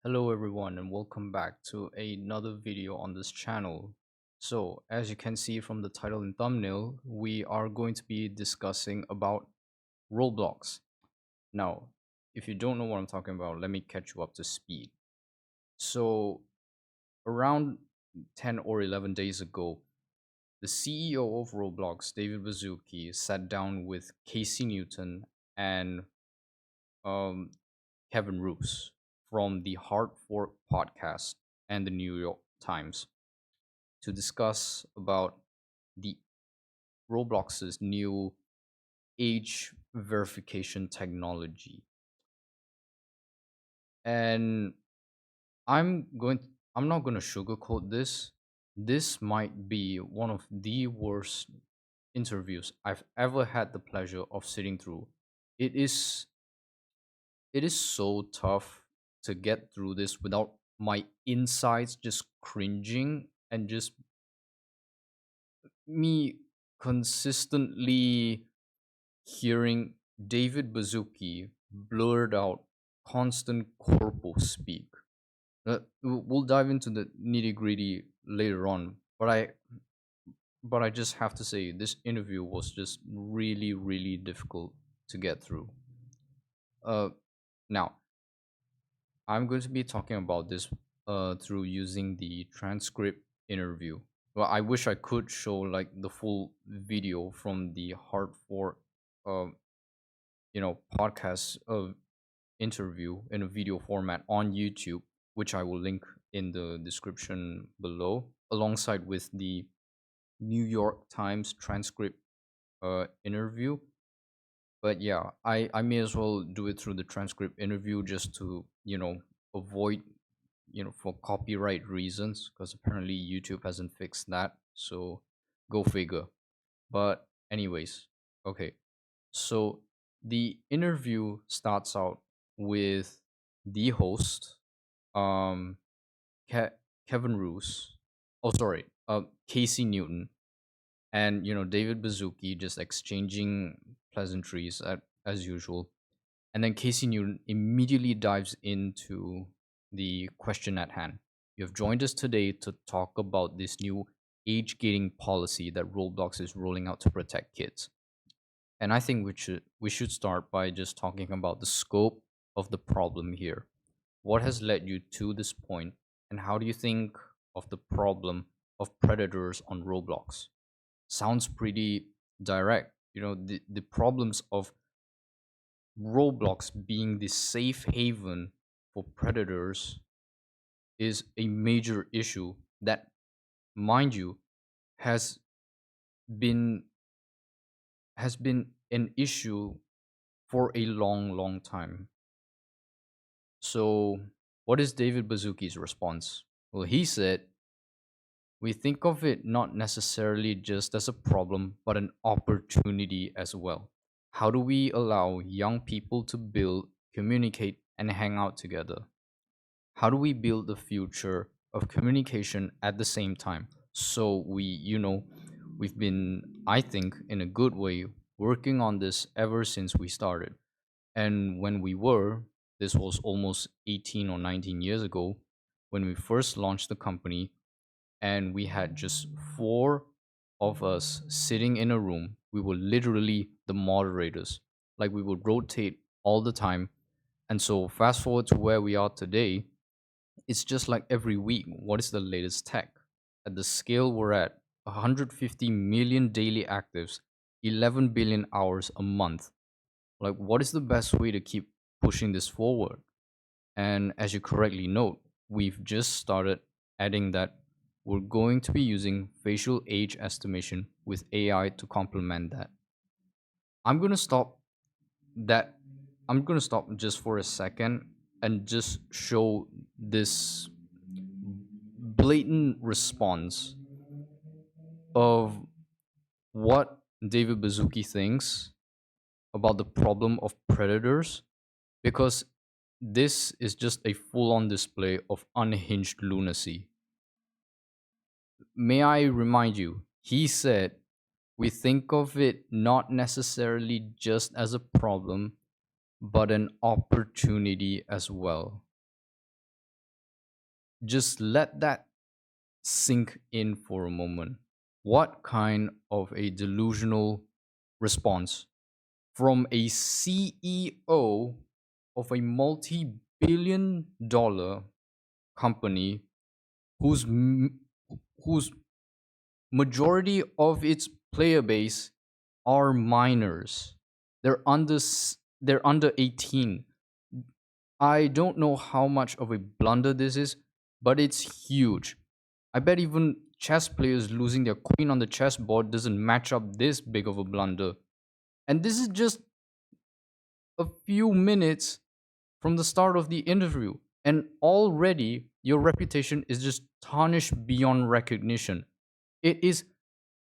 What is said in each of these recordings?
Hello everyone and welcome back to another video on this channel. So as you can see from the title and thumbnail, we are going to be discussing about Roblox. Now, if you don't know what I'm talking about, let me catch you up to speed. So around 10 or 11 days ago, the CEO of Roblox, David Baszucki, sat down with Casey Newton and um, Kevin Roos from the Hard Fork podcast and the New York Times to discuss about the Roblox's new age verification technology. And I'm going I'm not going to sugarcoat this. This might be one of the worst interviews I've ever had the pleasure of sitting through. It is it is so tough to get through this without my insides just cringing and just me consistently hearing David Baszucki blurred out constant corpo speak. We'll dive into the nitty gritty later on, but I just have to say this interview was just really difficult to get through. Uh, Now I'm going to be talking about this through using the transcript interview. Well, I wish I could show like the full video from the Hard Fork, uh, podcast interview in a video format on YouTube, which I will link in the description below, alongside with the New York Times transcript interview. But yeah, I may as well do it through the transcript interview just to avoid for copyright reasons, because apparently YouTube hasn't fixed that. So go figure. But anyways, okay. So the interview starts out with the host, um, Kevin Roos. Oh, sorry, Casey Newton, and David Baszucki just exchanging pleasantries as usual. And then Casey Newton immediately dives into the question at hand. You have joined us today to talk about this new age gating policy that Roblox is rolling out to protect kids. And I think we should start by just talking about the scope of the problem here. What has led you to this point, and how do you think of the problem of predators on Roblox? Sounds pretty direct. The problems of Roblox being the safe haven for predators is a major issue that, mind you, has been an issue for a long time. So, what is David Baszucki's response? Well, he said, "We think of it not necessarily just as a problem, but an opportunity as well. How do we allow young people to build, communicate, and hang out together? How do we build the future of communication at the same time?" So we've been, I think, in a good way, working on this ever since we started. And when this was almost 18 or 19 years ago when we first launched the company, and we had just four of us sitting in a room. We were literally the moderators. Like, we would rotate all the time. And so, fast forward to where we are today, it's just like every week, what is the latest tech? At the scale we're at, 150 million daily actives, 11 billion hours a month. Like, what is the best way to keep pushing this forward? And as you correctly note, we've just started adding that we're going to be using facial age estimation with AI to complement that. I'm going to stop that. I'm going to stop just for a second and just show this blatant response of what David Baszucki thinks about the problem of predators, because this is just a full on display of unhinged lunacy. May I remind you, he said, "We think of it not necessarily just as a problem, but an opportunity as well." Just let that sink in for a moment. What kind of a delusional response from a CEO of a multi-billion-dollar company whose whose majority of its player base are minors. They're under 18. I don't know how much of a blunder this is, but it's huge. I bet even chess players losing their queen on the chessboard doesn't match up this big of a blunder. And this is just a few minutes from the start of the interview, and already your reputation is just tarnished beyond recognition. It is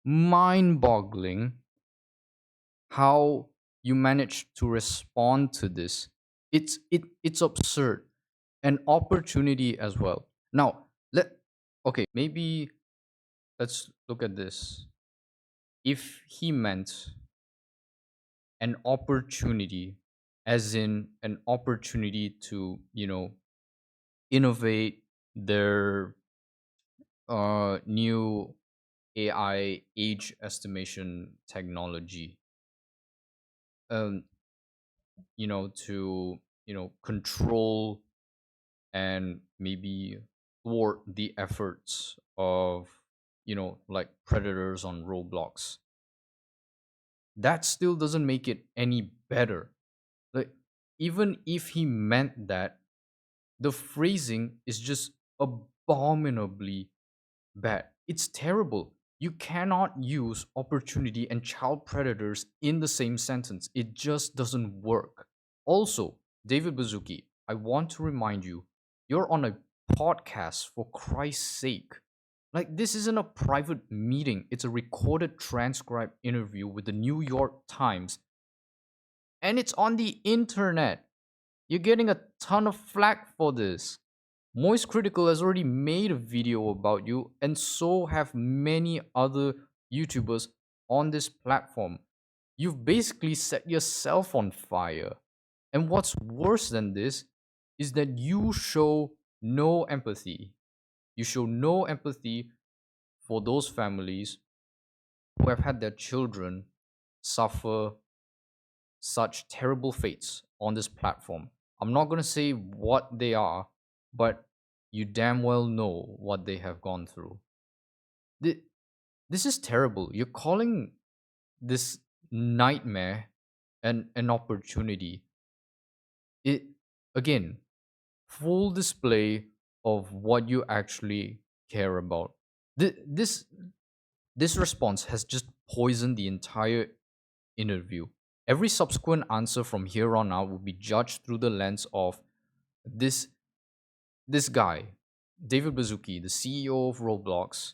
mind boggling how you manage to respond to this. It's absurd. An opportunity as well. Now, maybe let's look at this. If he meant an opportunity, as in an opportunity to, innovate their new AI age estimation technology, um, to, control and maybe thwart the efforts of, like predators on Roblox, that still doesn't make it any better. Like, even if he meant that, the phrasing is just abominably bad. It's terrible. You cannot use opportunity and child predators in the same sentence. It just doesn't work. Also, David Bazuki, I want to remind you, you're on a podcast, for Christ's sake. Like, this isn't a private meeting, it's a recorded, transcribed interview with the New York Times, and it's on the internet. You're getting a ton of flack for this. Moist Critical has already made a video about you, and so have many other YouTubers on this platform. You've basically set yourself on fire. And what's worse than this is that you show no empathy. You show no empathy for those families who have had their children suffer such terrible fates on this platform. I'm not going to say what they are, but you damn well know what they have gone through. Th- This is terrible. You're calling this nightmare an opportunity. It, again, full display of what you actually care about. This this response has just poisoned the entire interview. Every subsequent answer from here on out will be judged through the lens of this this guy, David Bazuki, the CEO of Roblox,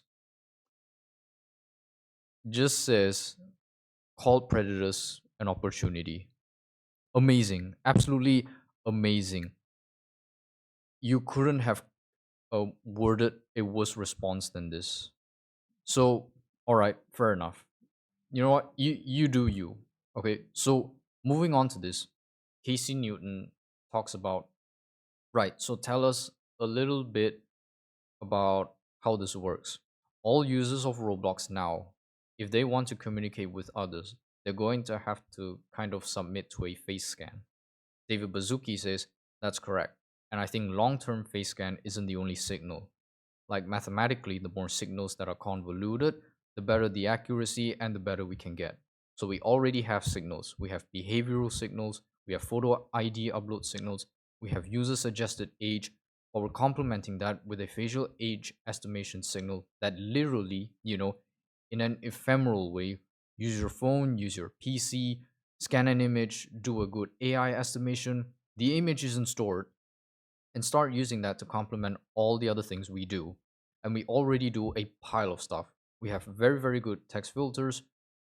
just says call predators an opportunity. Amazing, absolutely amazing. You couldn't have worded a worse response than this. So, all right, fair enough. You know what? You do you. Okay. So moving on to this, Casey Newton talks about, right. So tell us a little bit about how this works. All users of Roblox now, if they want to communicate with others, they're going to have to kind of submit to a face scan. David Bazuki says that's correct. And I think long-term face scan isn't the only signal. Like, mathematically, the more signals that are convoluted, the better the accuracy and the better we can get. So we already have signals. We have behavioral signals, we have photo ID upload signals, we have user suggested age, but we're complementing that with a facial age estimation signal that literally, in an ephemeral way, use your phone, use your PC, scan an image, do a good AI estimation. The image isn't stored, and start using that to complement all the other things we do. And we already do a pile of stuff. We have very, very good text filters.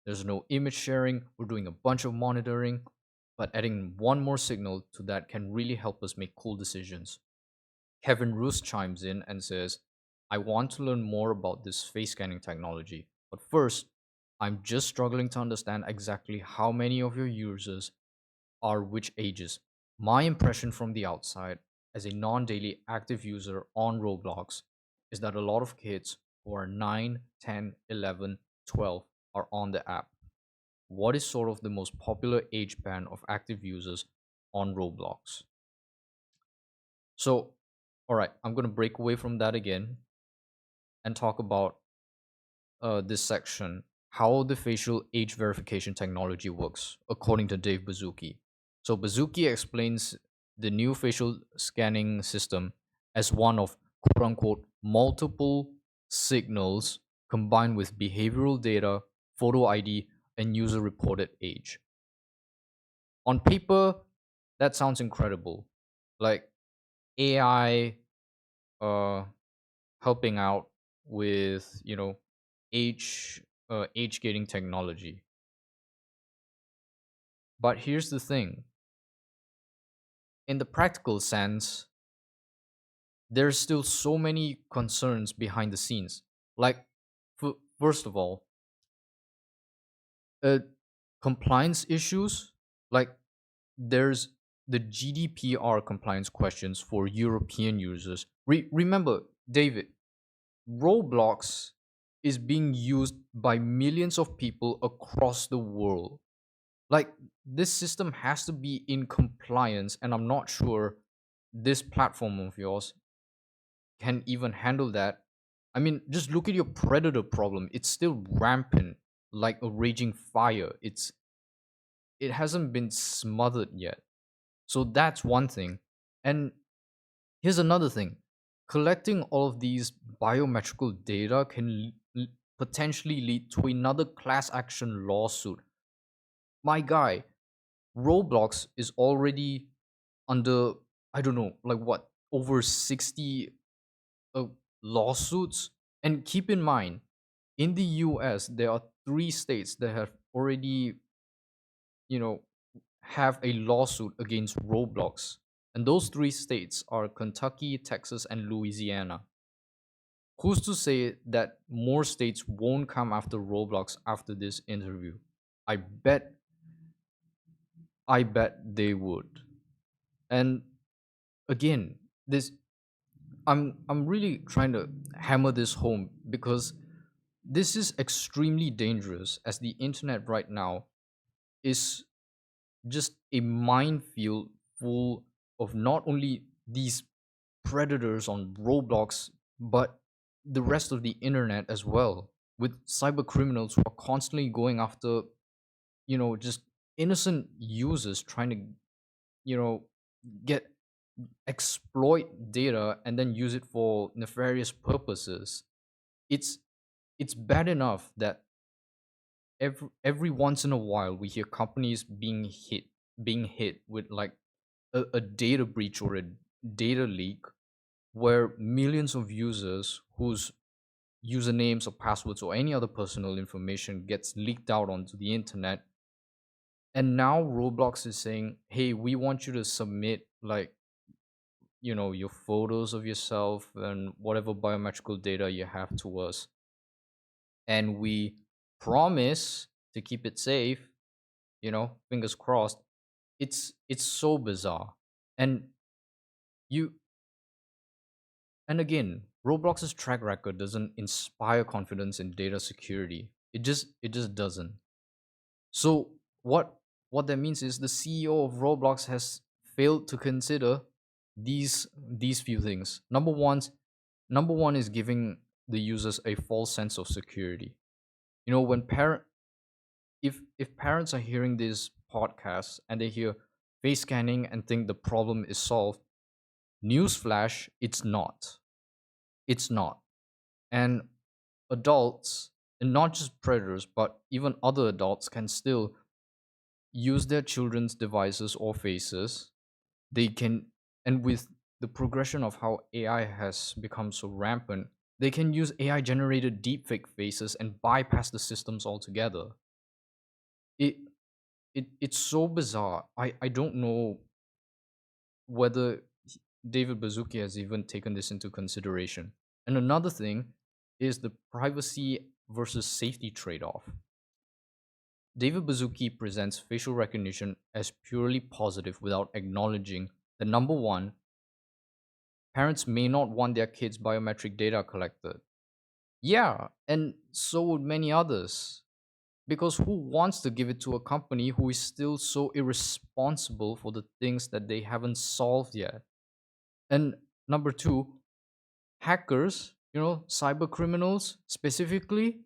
There's no image sharing. We're doing a bunch of monitoring, but adding one more signal to that can really help us make cool decisions. Kevin Roos chimes in and says, I want to learn more about this face scanning technology. But first, I'm just struggling to understand exactly how many of your users are which ages. My impression from the outside as a non-daily active user on Roblox is that a lot of kids who are 9, 10, 11, 12 are on the app. What is sort of the most popular age band of active users on Roblox? So, all right, I'm going to break away from that again and talk about this section, how the facial age verification technology works, according to Dave Bazuki. So, Bazuki explains the new facial scanning system as one of quote unquote multiple signals combined with behavioral data, photo ID, and user reported age. On paper, that sounds incredible. Like AI uh, helping out with, age gating technology. But here's the thing: in the practical sense, there's still so many concerns behind the scenes. Like, first of all, uh, compliance issues. Like, there's the GDPR compliance questions for European users. Remember, David, Roblox is being used by millions of people across the world. Like, this system has to be in compliance, and I'm not sure this platform of yours can even handle that. I mean, just look at your predator problem. It's still rampant like a raging fire. It hasn't been smothered yet. So that's one thing. And here's another thing. Collecting all of these biometrical data can potentially lead to another class action lawsuit. My guy, Roblox is already under, I don't know, like what, over 60 uh, lawsuits. And keep in mind, in the US, there are three states that have already, you know, have a lawsuit against Roblox. And those three states are Kentucky, Texas, and Louisiana. Who's to say that more states won't come after Roblox after this interview? I bet, I bet they would. And again, this I'm really trying to hammer this home because this is extremely dangerous as the internet right now is just a minefield full of not only these predators on Roblox but the rest of the internet as well, with cyber criminals who are constantly going after, just innocent users trying to, you know get exploit data and then use it for nefarious purposes. It's it's bad enough that every once in a while we hear companies being hit with like a data breach or a data leak where millions of users whose usernames or passwords or any other personal information gets leaked out onto the internet. And now Roblox is saying, hey, we want you to submit like, your photos of yourself and whatever biometrical data you have to us, and we promise to keep it safe. Fingers crossed. It's so bizarre. And you and again, Roblox's track record doesn't inspire confidence in data security. It just doesn't. So what that means is the CEO of Roblox has failed to consider these few things. Number one is giving the users a false sense of security. When parent if parents are hearing these podcasts and they hear face scanning and think the problem is solved, newsflash, it's not. It's not. And adults, and not just predators, but even other adults can still use their children's devices or faces. They can, and with the progression of how AI has become so rampant, they can use AI generated deepfake faces and bypass the systems altogether. It it's so bizarre. I don't know whether David Bazuki has even taken this into consideration. And another thing is the privacy versus safety trade-off. David Bazuki presents facial recognition as purely positive without acknowledging that number one, Parents may not want their kids' biometric data collected. Yeah, and so would many others. Because who wants to give it to a company who is still so irresponsible for the things that they haven't solved yet? And number two, hackers, cyber criminals specifically,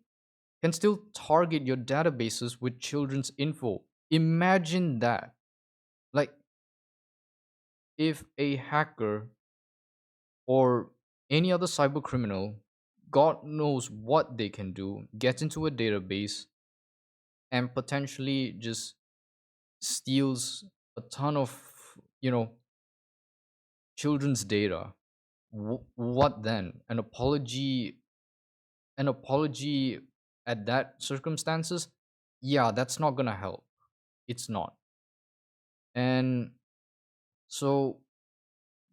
can still target your databases with children's info. Imagine that. Like, if a hacker or any other cyber criminal, God knows what they can do, gets into a database and potentially just steals a ton of, you know, children's data. What then? An apology at that circumstances? Yeah, that's not gonna help. It's not. And so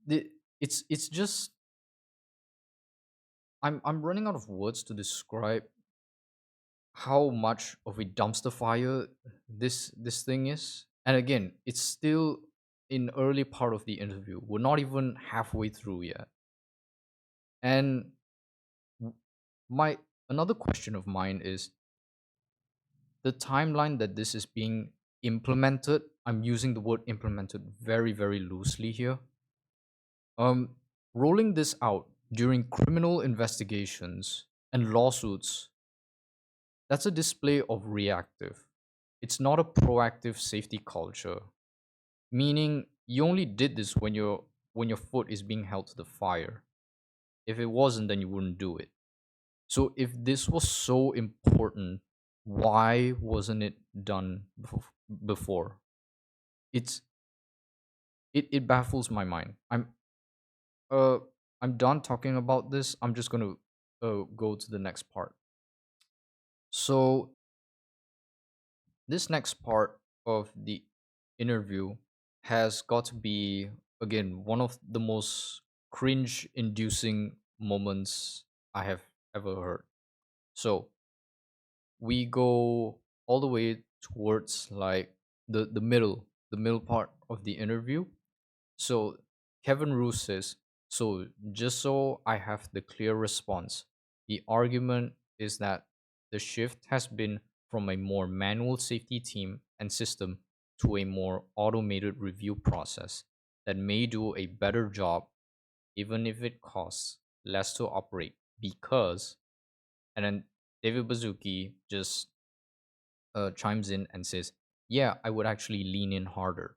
the it's just I'm running out of words to describe how much of a dumpster fire this thing is. And again, it's still in early part of the interview. We're not even halfway through yet. And w- my another question of mine is the timeline that this is being implemented. I'm using the word implemented very, very loosely here. Um, Rolling this out during criminal investigations and lawsuits, that's a display of reactive. It's not a proactive safety culture. Meaning you only did this when your foot is being held to the fire. If it wasn't, then you wouldn't do it. So if this was so important, why wasn't it done before? It's it baffles my mind. Uh I'm done talking about this. I'm just gonna go to the next part. So this next part of the interview has got to be again one of the most cringe inducing moments I have ever heard. So we go all the way towards like the middle part of the interview. So Kevin Roos says, so just so I have the clear response, the argument is that the shift has been from a more manual safety team and system to a more automated review process that may do a better job even if it costs less to operate because, and then David Bazuki just chimes in and says, yeah, I would actually lean in harder.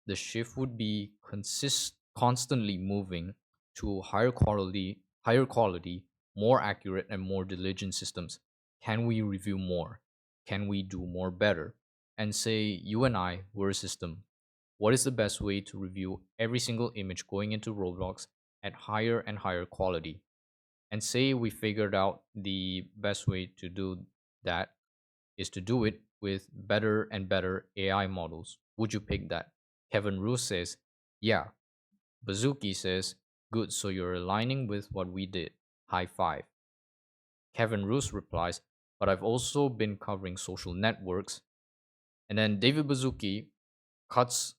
The shift would be constantly moving to higher quality, more accurate and more diligent systems. Can we review more? Can we do more better? And say you and I were a system. What is the best way to review every single image going into Roblox at higher and higher quality? And say we figured out the best way to do that is to do it with better and better AI models. Would you pick that? Kevin Roos says, yeah. Bazuki says, good, so you're aligning with what we did. High five. Kevin Roos replies, but I've also been covering social networks. And then David Bazuki cuts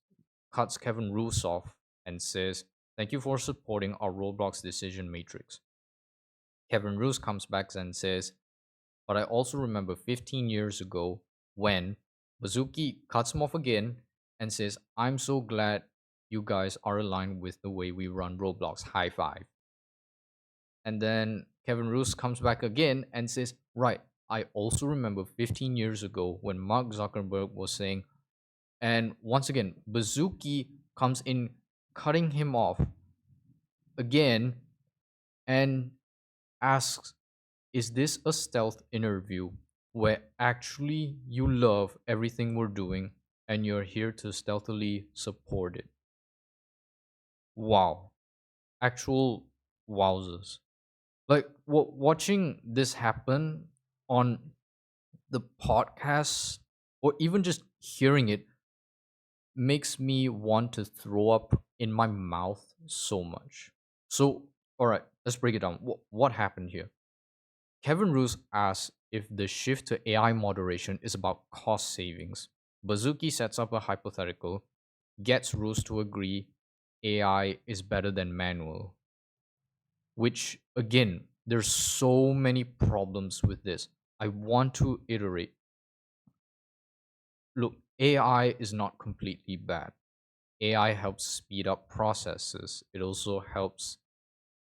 cuts Kevin Roos off and says, thank you for supporting our Roblox decision matrix. Kevin Roos comes back and says, but I also remember 15 years ago when Bazuki cuts him off again and says, I'm so glad you guys are aligned with the way we run Roblox. High five. And then Kevin Roos comes back again and says, right, I also remember 15 years ago when Mark Zuckerberg was saying, and once again, Bazuki comes in cutting him off again and asks, is this a stealth interview where actually you love everything we're doing and you're here to stealthily support it? Wow. Actual wowzers. Like watching this happen on the podcast or even just hearing it makes me want to throw up in my mouth so much. So, all right, let's break it down. What happened here? Kevin Roos asks if the shift to AI moderation is about cost savings. Bazuki sets up a hypothetical, gets Roos to agree AI is better than manual. which again, there's so many problems with this. I want to iterate. Look, AI is not completely bad. AI helps speed up processes. It also helps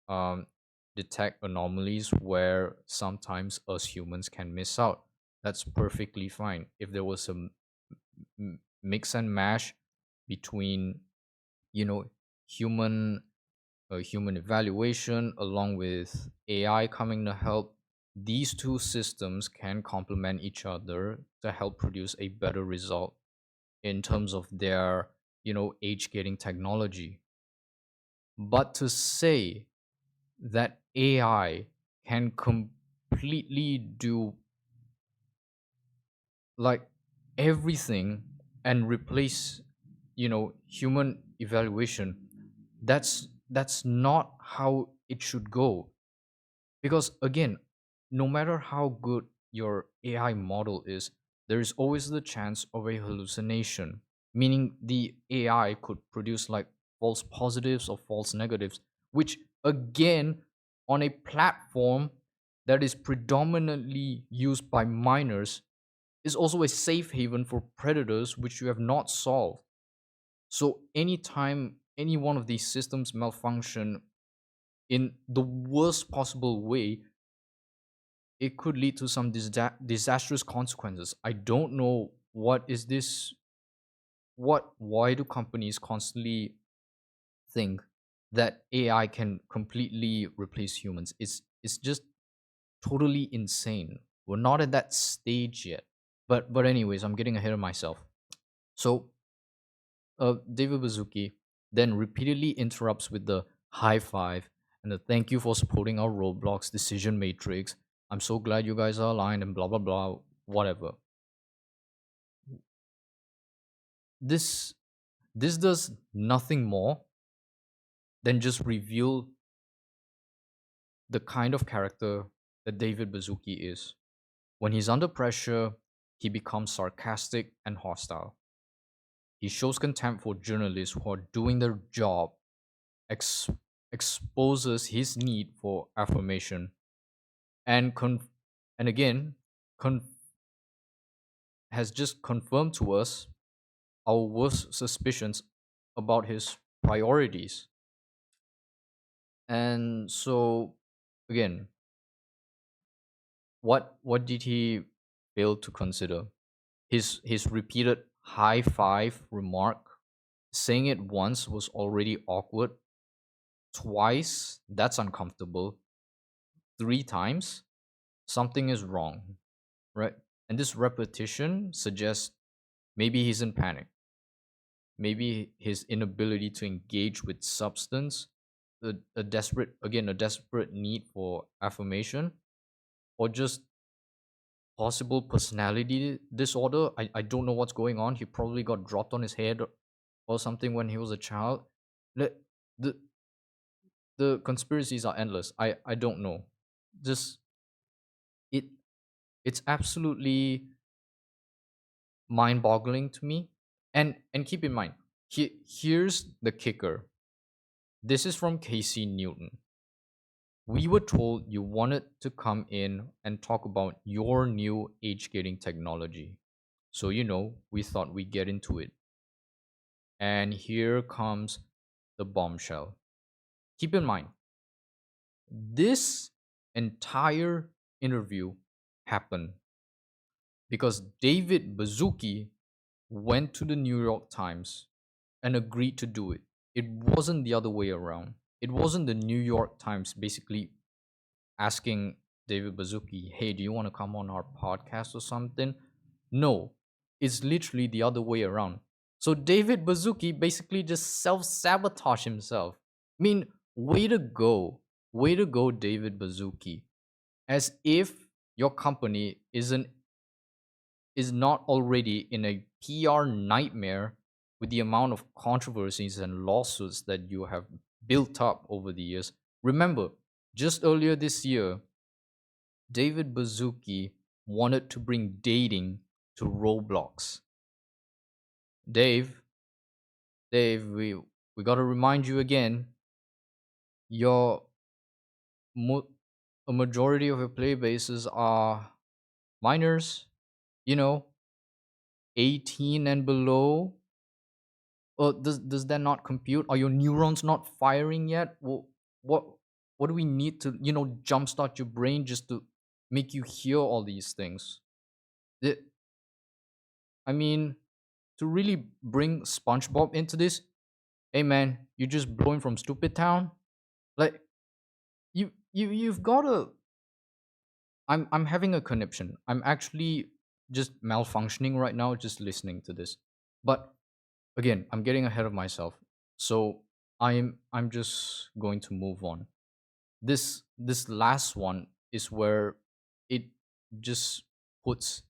um, detect anomalies where sometimes us humans can miss out. That's perfectly fine. If there was some mix and mash between, you know, human human evaluation along with AI coming to help, these two systems can complement each other to help produce a better result in terms of their, age gating technology. But to say that AI can completely do like everything and replace, human evaluation, that's not how it should go. Because again, no matter how good your AI model is, there is always the chance of a hallucination, meaning the AI could produce like false positives or false negatives, which again, on a platform that is predominantly used by minors, is also a safe haven for predators which you have not solved. So anytime any one of these systems malfunction in the worst possible way, it could lead to some disastrous consequences. I don't know what is this. Why do companies constantly think that AI can completely replace humans? It's just totally insane. We're not at that stage yet. But anyways, I'm getting ahead of myself. So David Bazuki then repeatedly interrupts with the high five and the thank you for supporting our Roblox decision matrix. I'm so glad you guys are aligned and blah blah blah, whatever. This this does nothing more than just reveal the kind of character that David Bazuki is. When he's under pressure, he becomes sarcastic and hostile. He shows contempt for journalists who are doing their job, ex- exposes his need for affirmation, and and again con- has just confirmed to us our worst suspicions about his priorities. And so again, what did he fail to consider? His repeated high five remark, saying it once was already awkward, twice that's uncomfortable, three times something is wrong, right? And this repetition suggests maybe he's in panic, maybe his inability to engage with substance, a desperate need for affirmation, or just possible personality disorder. I don't know what's going on. He probably got dropped on his head or something when he was a child. the the, the conspiracies are endless. I don't know. Just it it's absolutely mind-boggling to me. And keep in mind, here's the kicker. This is from Casey Newton. We were told you wanted to come in and talk about your new age gating technology. So, we thought we'd get into it. And here comes the bombshell. Keep in mind, this entire interview happened because David Bazuki went to the New York Times and agreed to do it. It wasn't the other way around. It wasn't the New York Times basically asking David Bazuki, hey, do you want to come on our podcast or something? No, it's literally the other way around. So David Bazuki basically just self sabotage himself. I mean, way to go. Way to go, David Bazuki. As if your company is not already in a PR nightmare with the amount of controversies and lawsuits that you have built up over the years. Remember, just earlier this year, David Bazuki wanted to bring dating to Roblox. Dave, Dave, we got to remind you again, your mo- a majority of your player bases are minors, you know, 18 and below. Does that not compute? Are your neurons not firing yet? What what do we need to, jumpstart your brain just to make you hear all these things? It, I mean, to really bring SpongeBob into this, hey man, you just blowing from stupid town? Like you've got to. I'm having a conniption. I'm actually just malfunctioning right now just listening to this. But again, I'm getting ahead of myself. So I'm just going to move on. This last one is where it just puts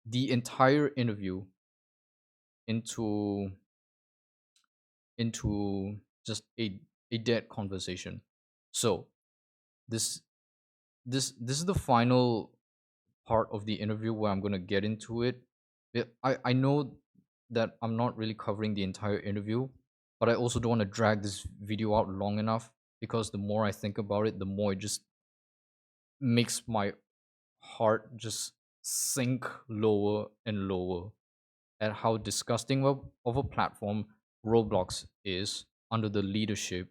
the entire interview into just a dead conversation. So this this is the final part of the interview where I'm gonna get into it. I know that I'm not really covering the entire interview, but I also don't want to drag this video out long enough because the more I think about it, the more it just makes my heart just sink lower and lower at how disgusting of a platform Roblox is under the leadership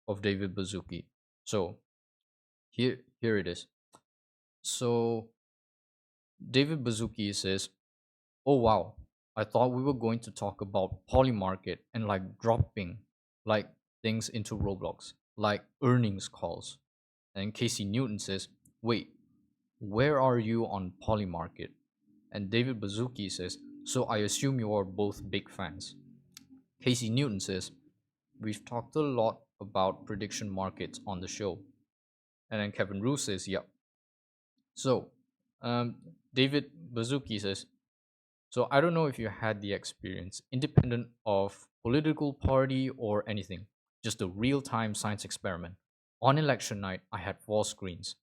of David Bazuki. So here it is. So David Bazuki says, "Oh wow, I thought we were going to talk about Polymarket and like dropping like things into Roblox, like earnings calls." And Casey Newton says, "Wait, where are you on Polymarket?" And David Bazuki says, "So I assume you are both big fans." Casey Newton says, "We've talked a lot about prediction markets on the show." And then Kevin Roos says, "Yep." So um, David Bazuki says, "So I don't know if you had the experience, independent of political party or anything, just a real-time science experiment. On election night, I had four screens,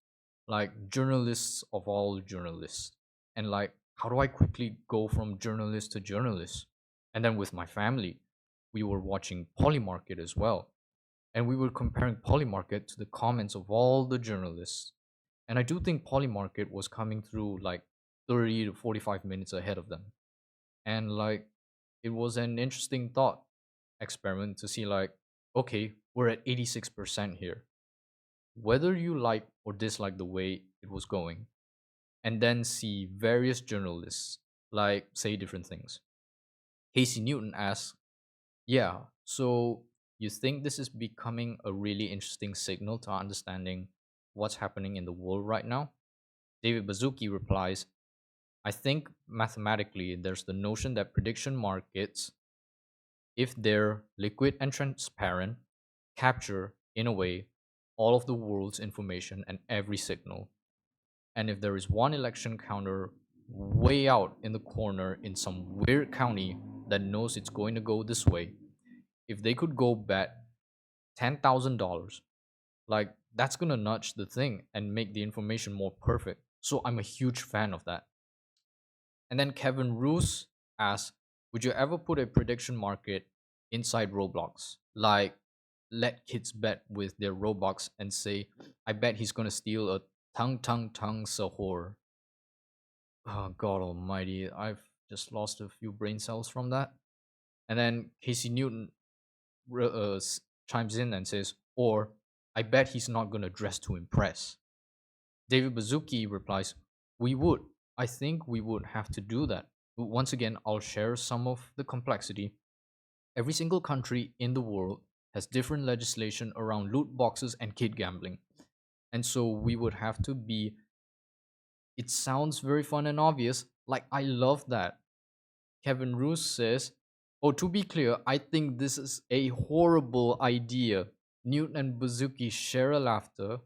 like journalists of all journalists. And like, how do I quickly go from journalist to journalist? And then with my family, we were watching Polymarket as well. And we were comparing Polymarket to the comments of all the journalists. And I do think Polymarket was coming through like 30 to 45 minutes ahead of them. And like it was an interesting thought experiment to see like, okay, we're at 86% here, whether you like or dislike the way it was going, and then see various journalists like say different things. Casey Newton asks, yeah, so you think this is becoming a really interesting signal to understanding what's happening in the world right now? David Bazuki replies, I think mathematically there's the notion that prediction markets, if they're liquid and transparent, capture, in a way, all of the world's information and every signal. And if there is one election counter way out in the corner in some weird county that knows it's going to go this way, if they could go bet $10,000, like that's going to nudge the thing and make the information more perfect. So I'm a huge fan of that. And then Kevin Roos asks, would you ever put a prediction market inside Roblox? Like, let kids bet with their Robux and say, I bet he's gonna steal a tongue sahur. Oh God Almighty, I've just lost a few brain cells from that. And then Casey Newton chimes in and says, or I bet he's not gonna dress to impress. David Bazuki replies, we would. I think we would have to do that. Once again, I'll share some of the complexity. Every single country in the world has different legislation around loot boxes and kid gambling. And so we would have to be, it sounds very fun and obvious. Like, I love that. Kevin Roos says, oh, to be clear, I think this is a horrible idea. Newton and Bazuki share a laughter.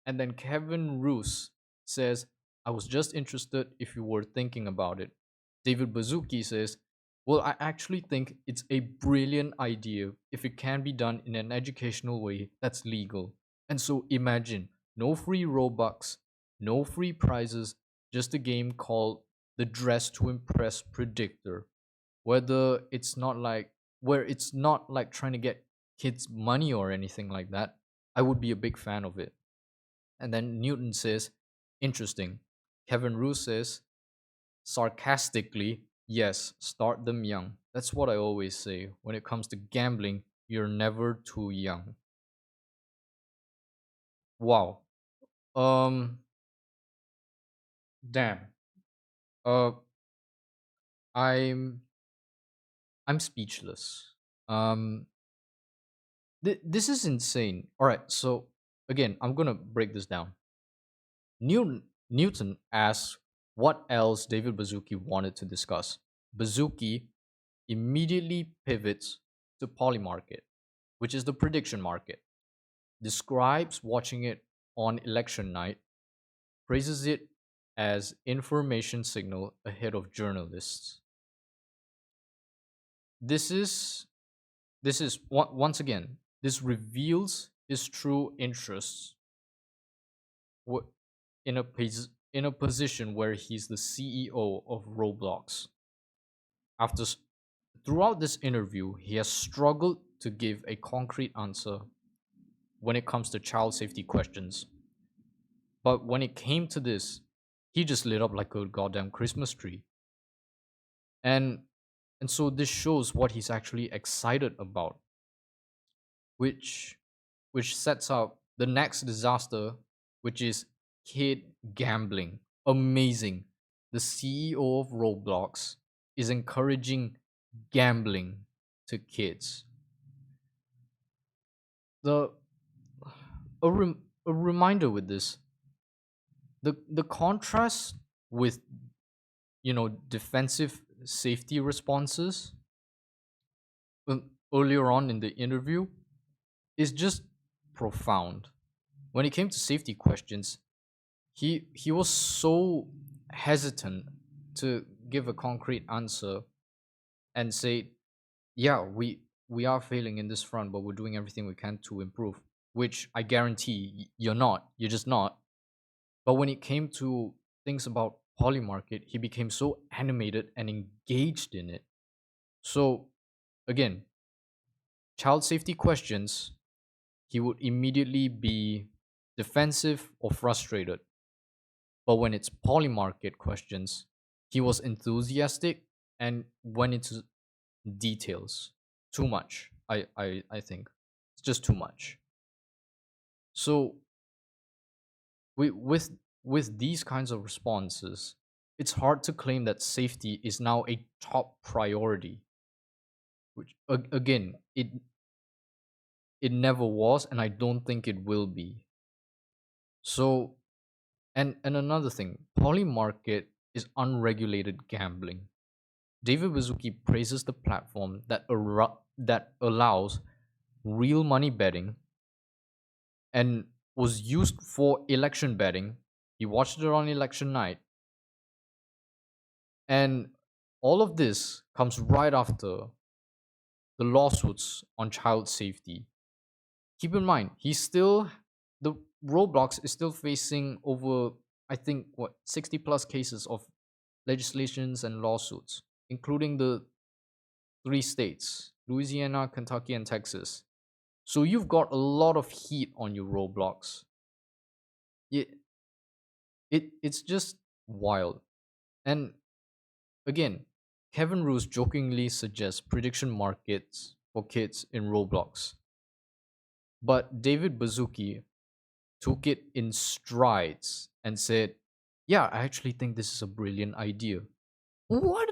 And then Kevin Roos says, I was just interested if you were thinking about it. David Bazuki says, well, I actually think it's a brilliant idea if it can be done in an educational way that's legal. And so imagine no free Robux, no free prizes, just a game called the Dress to Impress Predictor. Whether it's not like where it's not like trying to get kids money or anything like that, I would be a big fan of it. And then Newton says, interesting. Kevin Roos says, sarcastically, yes, start them young. That's what I always say. When it comes to gambling, you're never too young. Wow. Um, damn. Uh, I'm I'm speechless. Um, this is insane. All right, so again, I'm gonna break this down. Newton asks what else David Bazuki wanted to discuss. Bazuki immediately pivots to Polymarket, which is the prediction market, describes watching it on election night, praises it as information signal ahead of journalists. This is once again, this reveals his true interests in in a position where he's the CEO of Roblox. After throughout this interview, he has struggled to give a concrete answer when it comes to child safety questions. But when it came to this, he just lit up like a goddamn Christmas tree. And so this shows what he's actually excited about, which sets up the next disaster, which is kid gambling. Amazing. The CEO of Roblox is encouraging gambling to kids. The a reminder with this, the contrast with defensive safety responses earlier on in the interview is just profound. When it came to safety questions, he was so hesitant to give a concrete answer and say, yeah, we are failing in this front, but we're doing everything we can to improve, which I guarantee you're not. You're just not. But when it came to things about Polymarket, he became so animated and engaged in it. So again, child safety questions, he would immediately be defensive or frustrated. But when it's Polymarket questions, he was enthusiastic and went into details. Too much, I think. It's just too much. So we, with these kinds of responses, it's hard to claim that safety is now a top priority, which again, it never was, and I don't think it will be. So, and another thing, Polymarket is unregulated gambling. David Wizuki praises the platform that allows real money betting and was used for election betting. He watched it on election night, and all of this comes right after the lawsuits on child safety. Keep in mind, the Roblox is still facing over, I think, what, 60 plus cases of legislations and lawsuits, including the three states: Louisiana, Kentucky, and Texas. So you've got a lot of heat on your Roblox. It, it's just wild. And again, Kevin Roos jokingly suggests prediction markets for kids in Roblox. But David Bazuki took it in strides and said, "Yeah, I actually think this is a brilliant idea." What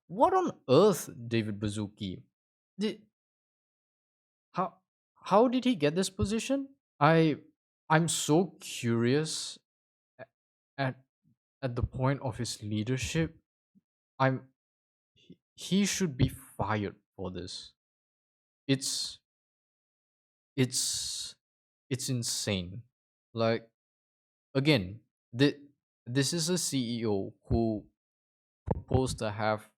what on earth, David Bazuki? Did how how did he get this position? I I'm so curious a- at at the point of his leadership. I'm he should be fired for this. It's it's it's insane. Like, again, this is a CEO who proposed to have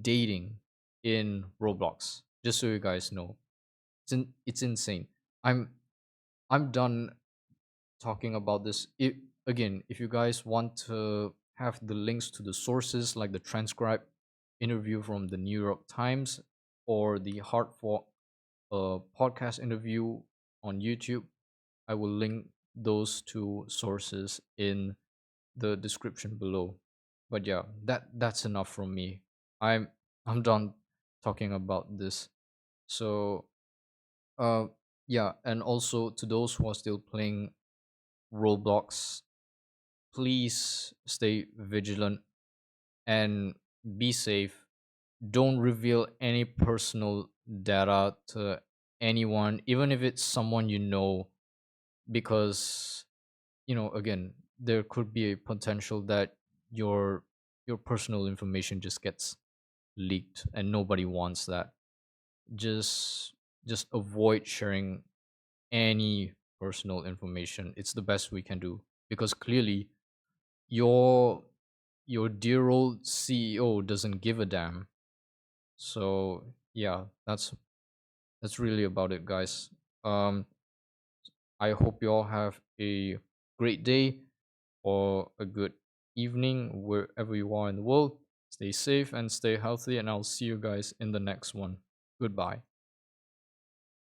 dating in Roblox. Just so you guys know, it's insane. I'm I'm done talking about this. Again, if you guys want to have the links to the sources, like the transcribed interview from the New York Times or the Hard for podcast interview on YouTube, I will link those two sources in the description below. But yeah, that's enough from me. I'm done talking about this. So uh yeah, and also to those who are still playing Roblox, please stay vigilant and be safe. Don't reveal any personal data to anyone, even if it's someone you know, because again, there could be a potential that your personal information just gets leaked, and nobody wants that. Just avoid sharing any personal information. It's the best we can do, because clearly your your dear old CEO doesn't give a damn. So yeah, that's really about it, guys. um I hope you all have a great day or a good evening wherever you are in the world. Stay safe and stay healthy, and I'll see you guys in the next one. Goodbye.